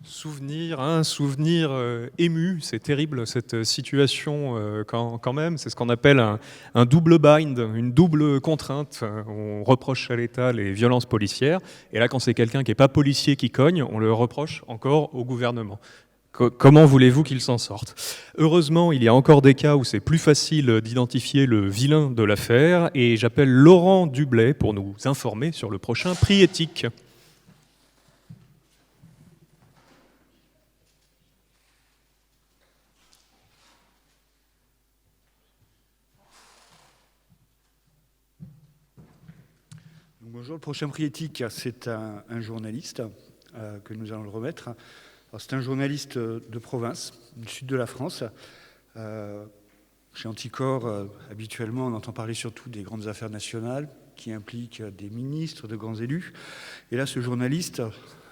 Un souvenir ému, c'est terrible cette situation quand même, c'est ce qu'on appelle un double bind, une double contrainte. On reproche à l'État les violences policières, et là quand c'est quelqu'un qui n'est pas policier qui cogne, on le reproche encore au gouvernement. Comment voulez-vous qu'il s'en sorte? Heureusement, il y a encore des cas où c'est plus facile d'identifier le vilain de l'affaire, et j'appelle Laurent Dublet pour nous informer sur le prochain prix éthique. Bonjour, le prochain prix éthique, c'est un journaliste que nous allons le remettre. C'est un journaliste de province, du sud de la France. Chez Anticor, habituellement, on entend parler surtout des grandes affaires nationales qui impliquent des ministres, de grands élus. Et là, ce journaliste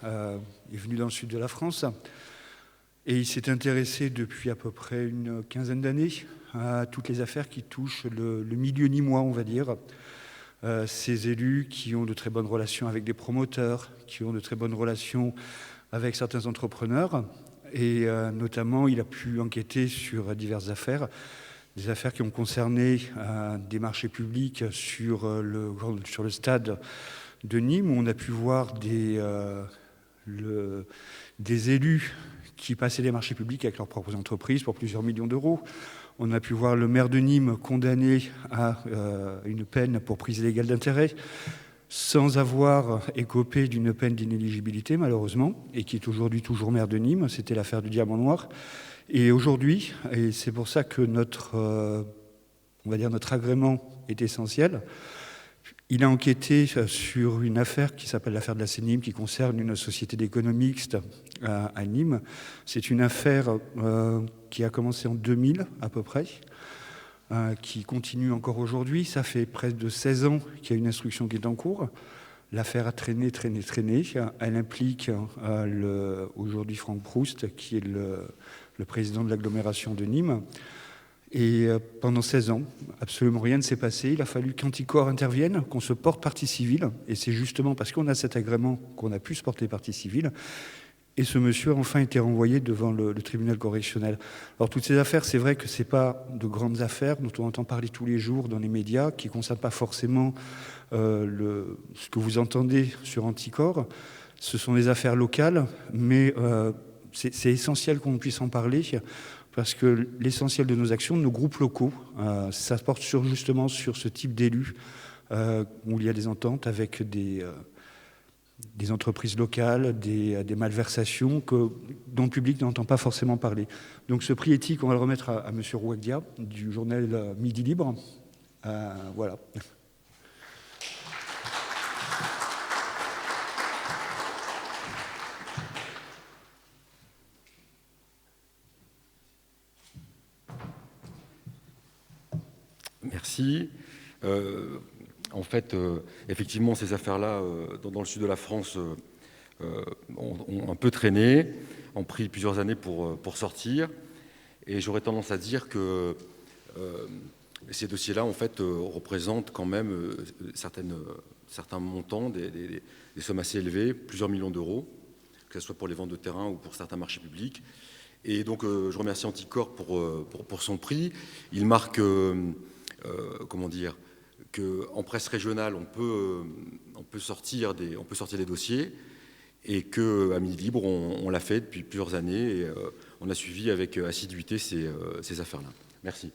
est venu dans le sud de la France et il s'est intéressé depuis à peu près une quinzaine d'années à toutes les affaires qui touchent le milieu nîmois, on va dire. Ces élus qui ont de très bonnes relations avec des promoteurs, qui ont de très bonnes relations avec certains entrepreneurs. Et notamment, il a pu enquêter sur diverses affaires, des affaires qui ont concerné des marchés publics sur le stade de Nîmes, où on a pu voir des élus qui passaient des marchés publics avec leurs propres entreprises pour plusieurs millions d'euros. On a pu voir le maire de Nîmes condamné à une peine pour prise illégale d'intérêt, sans avoir écopé d'une peine d'inéligibilité, malheureusement, et qui est aujourd'hui toujours maire de Nîmes. C'était l'affaire du Diamant Noir. Et aujourd'hui, et c'est pour ça que notre agrément est essentiel, il a enquêté sur une affaire qui s'appelle l'affaire de la Nîmes, qui concerne une société d'économie mixte à Nîmes. C'est une affaire qui a commencé en 2000 à peu près, qui continue encore aujourd'hui. Ça fait presque de 16 ans qu'il y a une instruction qui est en cours. L'affaire a traîné. Elle implique aujourd'hui Franck Proust, qui est le président de l'agglomération de Nîmes. Et pendant 16 ans, absolument rien ne s'est passé. Il a fallu qu'Anticor intervienne, qu'on se porte partie civile. Et c'est justement parce qu'on a cet agrément qu'on a pu se porter partie civile. Et ce monsieur a enfin été renvoyé devant le tribunal correctionnel. Alors toutes ces affaires, c'est vrai que ce n'est pas de grandes affaires dont on entend parler tous les jours dans les médias, qui ne concernent pas forcément ce que vous entendez sur Anticor. Ce sont des affaires locales, mais c'est essentiel qu'on puisse en parler, parce que l'essentiel de nos actions, de nos groupes locaux, ça porte justement sur ce type d'élus, où il y a des ententes avec des entreprises locales, des malversations dont le public n'entend pas forcément parler. Donc ce prix éthique, on va le remettre à M. Rouagdia, du journal Midi Libre. Voilà. Merci. En fait, effectivement, ces affaires-là, dans le sud de la France, ont un peu traîné, ont pris plusieurs années pour sortir. Et j'aurais tendance à dire que ces dossiers-là, en fait, représentent quand même certains montants, des sommes assez élevées, plusieurs millions d'euros, que ce soit pour les ventes de terrain ou pour certains marchés publics. Et donc, je remercie Anticor pour son prix. Il marque, comment dire, qu'en presse régionale, on peut sortir des dossiers, et qu'à Midi Libre, on l'a fait depuis plusieurs années, et on a suivi avec assiduité ces affaires-là. Merci.